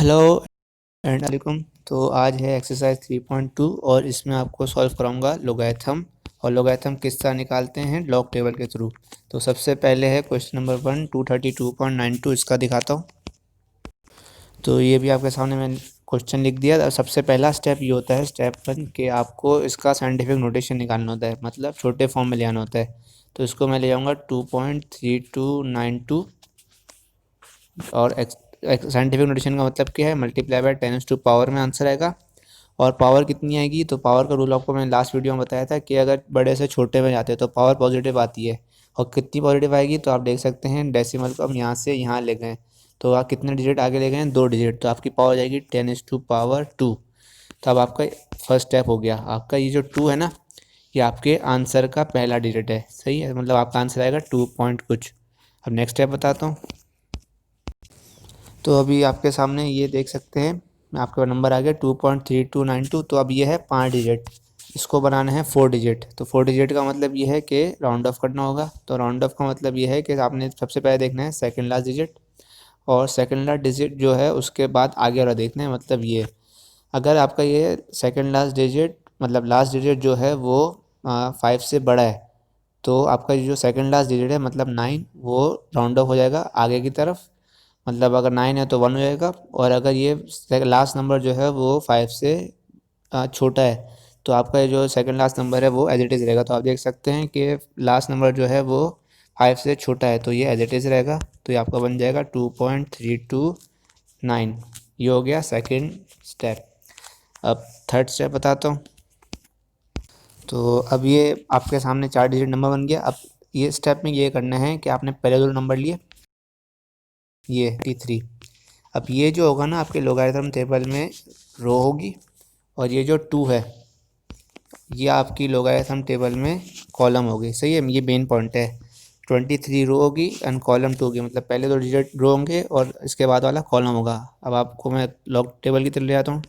Hello and वालेकुम। तो आज है एक्सरसाइज 3.2 और इसमें आपको सॉल्व कराऊंगा लोगैथम। और लोगैथम किस तरह निकालते हैं लॉग टेबल के थ्रू। तो सबसे पहले है क्वेश्चन नंबर 1 232.92, इसका दिखाता हूँ। तो ये भी आपके सामने मैंने क्वेश्चन लिख दिया। और सबसे पहला स्टेप ये होता है, स्टेप 1, कि आपको इसका साइंटिफिक नोटेशन निकालना होता है, मतलब छोटे फॉर्म में ले आना होता है। तो इसको मैं ले जाऊँगा 2.3292 और साइंटिफिक नोटेशन का मतलब क्या है, मल्टीप्लाई बाय 10⁻⁴ में आंसर आएगा। और पावर कितनी आएगी, तो पावर का रूल आपको मैंने लास्ट वीडियो में बताया था कि अगर बड़े से छोटे में जाते हैं तो पावर पॉजिटिव आती है। और कितनी पॉजिटिव आएगी, तो आप देख सकते हैं डेसिमल को हम यहाँ से यहाँ ले गए, तो आप कितने डिजिट आगे ले गए हैं, 2 डिजिट, तो आपकी पावर जाएगी 10⁻²। तो अब आपका फर्स्ट स्टेप हो गया। आपका ये जो 2 है ना, ये आपके आंसर का पहला डिजिट है, सही है, मतलब आपका आंसर आएगा 2 पॉइंट कुछ। अब नेक्स्ट स्टेप बताता हूँ। तो अभी आपके सामने ये देख सकते हैं, आपका नंबर आ गया 2.3292। तो अब ये है 5 डिजिट, इसको बनाना है 4 डिजिट। तो 4 डिजिट का मतलब ये है कि राउंड ऑफ करना होगा। तो राउंड ऑफ का मतलब ये है कि आपने सबसे पहले देखना है सेकंड लास्ट डिजिट, और सेकंड लास्ट डिजिट जो है उसके बाद आगे वाला देखना है। मतलब ये, अगर आपका ये सेकंड लास्ट डिजिट मतलब लास्ट डिजिट जो है वो 5 से बड़ा है, तो आपका जो सेकंड लास्ट डिजिट है मतलब 9, वो राउंड ऑफ हो जाएगा आगे की तरफ। मतलब अगर 9 है तो 1 हो जाएगा। और अगर ये लास्ट नंबर जो है वो 5 से छोटा है, तो आपका ये जो सेकंड लास्ट नंबर है वो एज इट इज़ रहेगा। तो आप देख सकते हैं कि लास्ट नंबर जो है वो 5 से छोटा है, तो ये एज इट इज़ रहेगा। तो ये आपका बन जाएगा 2.329। ये हो गया सेकंड स्टेप। अब थर्ड स्टेप बताता हूँ। तो अब ये आपके सामने 4 डिजिट नंबर बन गया। अब ये स्टेप में ये करना है कि आपने पहले 2 नंबर लिए, ये 3। अब ये जो होगा ना आपके लोगारिथम टेबल में रो होगी, और ये जो 2 है ये आपकी लोगारिथम टेबल में कॉलम होगी, सही है। ये मेन पॉइंट है। 23 रो होगी एंड कॉलम 2 होगी, मतलब पहले 2 डिजिट रो होंगे और इसके बाद वाला कॉलम होगा। अब आपको मैं लॉग टेबल की तरफ ले आता हूँ।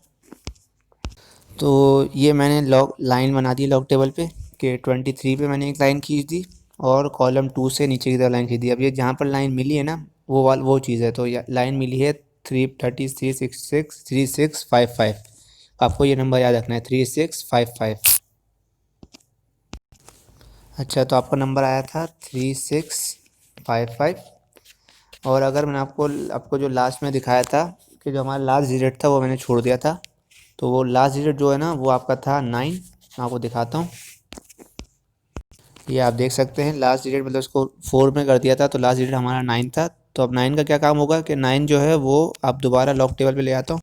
तो ये मैंने लॉग लाइन बना दी लॉग टेबल पे, कि 23 पे मैंने एक लाइन खींच दी और कॉलम 2 से नीचे की तरफ लाइन खींच दी। अब ये जहाँ पर लाइन मिली है ना, वो चीज़ है। तो लाइन मिली है 3655। आपको ये नंबर याद रखना है, 3655। अच्छा, तो आपका नंबर आया था 3655। और अगर मैंने आपको जो लास्ट में दिखाया था कि जो हमारा लास्ट डिजिट था वो मैंने छोड़ दिया था, तो वो लास्ट डिजिट जो है ना वो आपका था 9। मैं आपको दिखाता हूँ। ये आप देख सकते हैं लास्ट डिजिट, मतलब उसको 4 में कर दिया था, तो लास्ट डिजिट हमारा 9 था। तो अब 9 का क्या काम होगा कि 9 जो है वो आप दोबारा लॉग टेबल पे ले आता हूँ।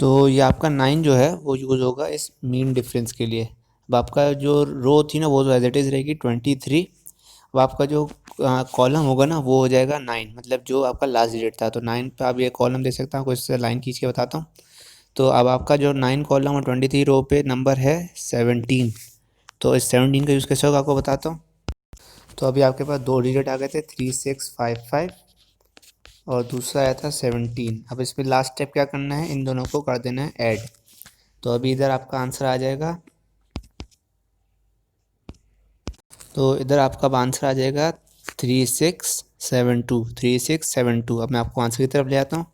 तो ये आपका 9 जो है वो यूज़ होगा इस मीन डिफरेंस के लिए। अब आपका जो रो थी ना वो तो एज इट इज़ रहेगी 23। अब आपका जो कॉलम होगा ना वो हो जाएगा 9, मतलब जो आपका लास्ट डिजिट था। तो 9 पे आप ये कॉलम देख सकते हैं, आपको इससे लाइन खींच के बताता हूँ। तो अब आपका जो 9 कॉलम और 23 रो पे नंबर है 17। तो इस 17 का यूज़ कैसे होगा आपको बताता हूँ। तो अभी आपके पास 2 डिजिट आ गए थे, 3655 और दूसरा आया था 17। अब इसमें लास्ट स्टेप क्या करना है, इन दोनों को कर देना है ऐड। तो अभी इधर आपका आंसर आ जाएगा, तो इधर आपका आंसर आ जाएगा 3672। अब मैं आपको आंसर की तरफ ले आता हूँ।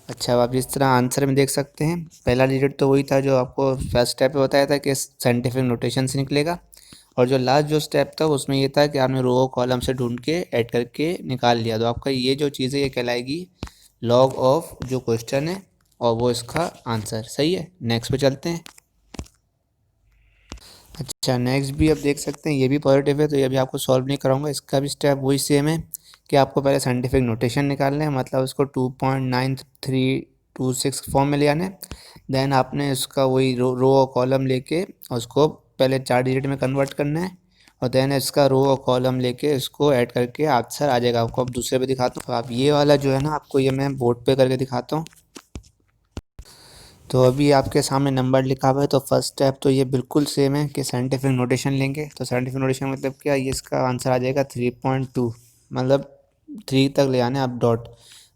अच्छा, अब आप इस तरह आंसर में देख सकते हैं, पहला डिजिट तो वही था जो आपको फर्स्ट स्टेप पे बताया था कि साइंटिफिक नोटेशन से निकलेगा। और जो लास्ट जो स्टेप था उसमें ये था कि आपने रो कॉलम से ढूंढ के ऐड करके निकाल लिया। तो आपका ये जो चीज़ है ये कहलाएगी लॉग ऑफ जो क्वेश्चन है, और वो इसका आंसर, सही है। नेक्स्ट पे चलते हैं। अच्छा, नेक्स्ट भी आप देख सकते हैं, ये भी पॉजिटिव है, तो ये भी आपको सॉल्व नहीं कराऊंगा। इसका भी स्टेप वही सेम है कि आपको पहले साइंटिफिक नोटेशन निकालना है, मतलब उसको 2.9326 फॉर्म में ले आना है। देन आपने उसका वही रो और कॉलम लेके उसको पहले 4 डिजिट में कन्वर्ट करना है, और देन इसका रो और कॉलम लेके इसको ऐड करके आंसर आ जाएगा। आपको अब दूसरे पे दिखाता हूँ। तो आप ये वाला जो है ना, आपको ये मैं बोर्ड पे करके दिखाता हूँ। तो अभी आपके सामने नंबर लिखा हुआ है, तो फर्स्ट स्टेप तो ये बिल्कुल सेम है कि साइंटिफिक नोटेशन लेंगे। तो साइंटिफिक नोटेशन मतलब क्या, ये इसका आंसर आ जाएगा 3.2, मतलब 3 तक ले आने आप डॉट।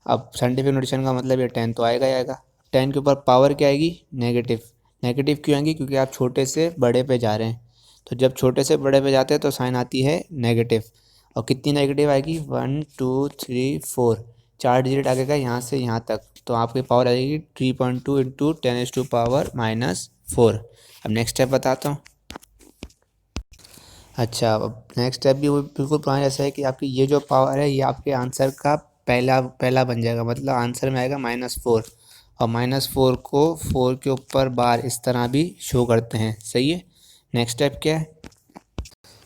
अब साइंटिफिक नोटेशन का मतलब ये 10 तो आएगा ही आएगा। 10 के ऊपर पावर क्या आएगी, नेगेटिव। नेगेटिव क्यों आएगी, क्योंकि आप छोटे से बड़े पे जा रहे हैं। तो जब छोटे से बड़े पे जाते हैं तो साइन आती है नेगेटिव। और कितनी नेगेटिव आएगी, 1 2 3 4। 4 डिजिट आगे का यहाँ से यहाँ तक, तो आपकी पावर आ जाएगी 3.2 इंटू 10⁻⁴। अब नेक्स्ट स्टेप बताता हूँ। अच्छा, अब नेक्स्ट स्टेप भी वो बिल्कुल पुराना जैसा है कि आपकी ये जो पावर है ये आपके आंसर का पहला पहला बन जाएगा, मतलब आंसर में आएगा -4, और -4 को 4 के ऊपर बार इस तरह भी शो करते हैं। सही है। नेक्स्ट स्टेप क्या है?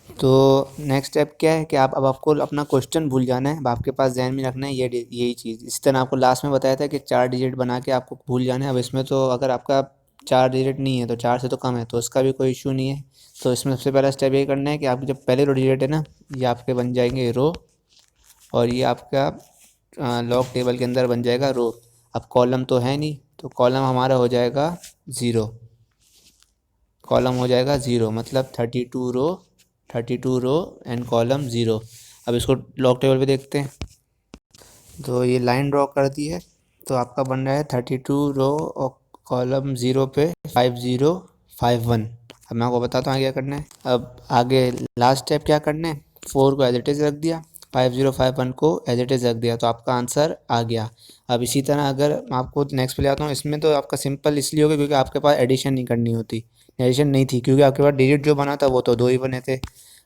तो नेक्स्ट स्टेप क्या है कि अब आपको अपना क्वेश्चन भूल जाना है। अब आपके पास ध्यान में रखना है यही चीज़। इस तरह आपको लास्ट में बताया था कि 4 डिजिट बना के आपको भूल जाना है। अब इसमें तो अगर आपका 4 डिजिट नहीं है तो 4 से तो कम है, तो उसका भी कोई इशू नहीं है। तो इसमें सबसे पहला स्टेप ये करना है कि आपके जो पहले रो डिजिट है ना, ये आपके बन जाएंगे रो, और ये आपका लॉग टेबल के अंदर बन जाएगा रो। अब कॉलम तो है नहीं, तो कॉलम हमारा हो जाएगा 0। कॉलम हो जाएगा 0, मतलब 32 रो एंड कॉलम 0। अब इसको लॉग टेबल पे देखते हैं। तो ये लाइन ड्रॉ कर दी है, तो आपका बन रहा है 32 रो और कॉलम 0 पे 5051। अब मैं आपको बताता हूँ आगे क्या करना है। अब आगे लास्ट स्टेप क्या करना है, 4 को एज इट इज़ रख दिया, 5051 को एज इट इज़ रख दिया, तो आपका आंसर आ गया। अब इसी तरह अगर मैं आपको नेक्स्ट पे ले आता हूँ, इसमें तो आपका सिंपल इसलिए हो गया क्योंकि आपके पास एडिशन नहीं करनी होती, एडिशन नहीं थी, क्योंकि आपके पास डिजिट जो बना था वो तो 2 ही बने थे।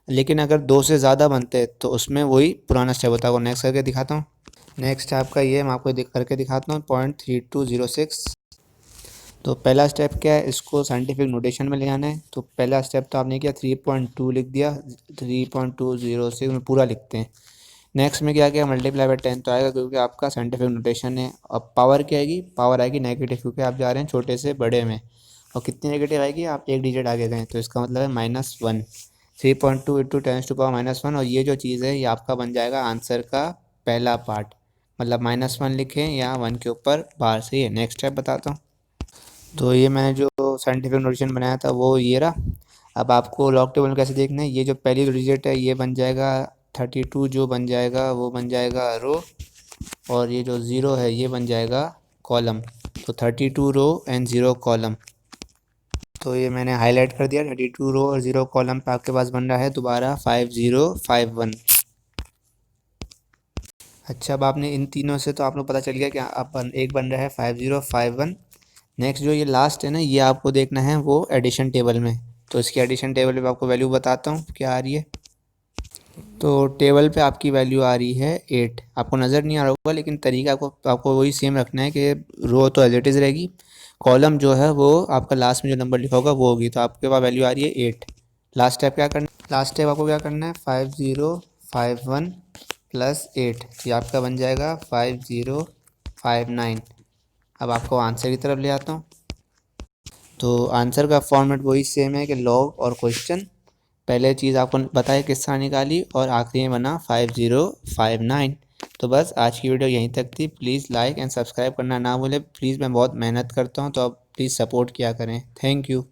लेकिन अगर 2 से ज़्यादा बनते तो उसमें वही पुराना स्टेप होता है। वो नेक्स्ट करके दिखाता हूँ। नेक्स्ट आपका ये मैं आपको करके दिखाता हूँ 0.3206। तो पहला स्टेप क्या है, इसको साइंटिफिक नोटेशन में ले आना है। तो पहला स्टेप तो आपने किया 3.2 लिख दिया, 3.206 में पूरा लिखते हैं। नेक्स्ट में क्या किया, मल्टीप्लाई बाय 10 तो आएगा क्योंकि आपका साइंटिफिक नोटेशन है। अब पावर क्या आएगी, पावर आएगी नेगेटिव, क्योंकि आप जा रहे हैं छोटे से बड़े में। और कितनी नेगेटिव आएगी, आप एक डिजिट आगे गए, तो इसका मतलब है -1। 3.2 इंटू 10⁻⁻1, और ये जो चीज़ है ये आपका बन जाएगा आंसर का पहला पार्ट, मतलब -1 लिखें या 1 के ऊपर बार। सही है। नेक्स्ट स्टेप बताता हूँ। तो ये मैंने जो साइंटिफिक नोटेशन बनाया था वो ये रहा। अब आपको लॉग टेबल में कैसे देखना है, ये जो पहली डिजिट है ये बन जाएगा 32, जो बन जाएगा वो बन जाएगा रो, और ये जो 0 है ये बन जाएगा कॉलम। तो 32 रो एंड 0 कॉलम। तो ये मैंने हाईलाइट कर दिया, 32 रो और 0 कॉलम पे आपके पास बन रहा है दोबारा 5051। अच्छा, अब आपने इन तीनों से तो आप लोग पता चल गया कि एक बन रहा है 5051। नेक्स्ट जो ये लास्ट है ना, ये आपको देखना है वो एडिशन टेबल में। तो इसकी एडिशन टेबल पे आपको वैल्यू बताता हूँ क्या आ रही है। तो टेबल पे आपकी वैल्यू आ रही है 8। आपको नज़र नहीं आ रहा होगा, लेकिन तरीका आपको वही सेम रखना है कि रो तो एज इट इज़ रहेगी, कॉलम जो है वो आपका लास्ट में जो नंबर लिखा होगा वो होगी। तो आपके पास वैल्यू आ रही है 8। लास्ट स्टेप क्या करना है, लास्ट स्टेप आपको क्या करना है, 5051 प्लस 8, ये आपका बन जाएगा 5059। अब आपको आंसर की तरफ ले आता हूँ। तो आंसर का फॉर्मेट वही सेम है कि लॉग और क्वेश्चन। पहले चीज़ आपको बताया किस तरह निकाली, और आखिरी में बना 5059। तो बस आज की वीडियो यहीं तक थी। प्लीज़ लाइक एंड सब्सक्राइब करना ना भूलें। प्लीज़ मैं बहुत मेहनत करता हूँ, तो आप प्लीज़ सपोर्ट किया करें। Thank you.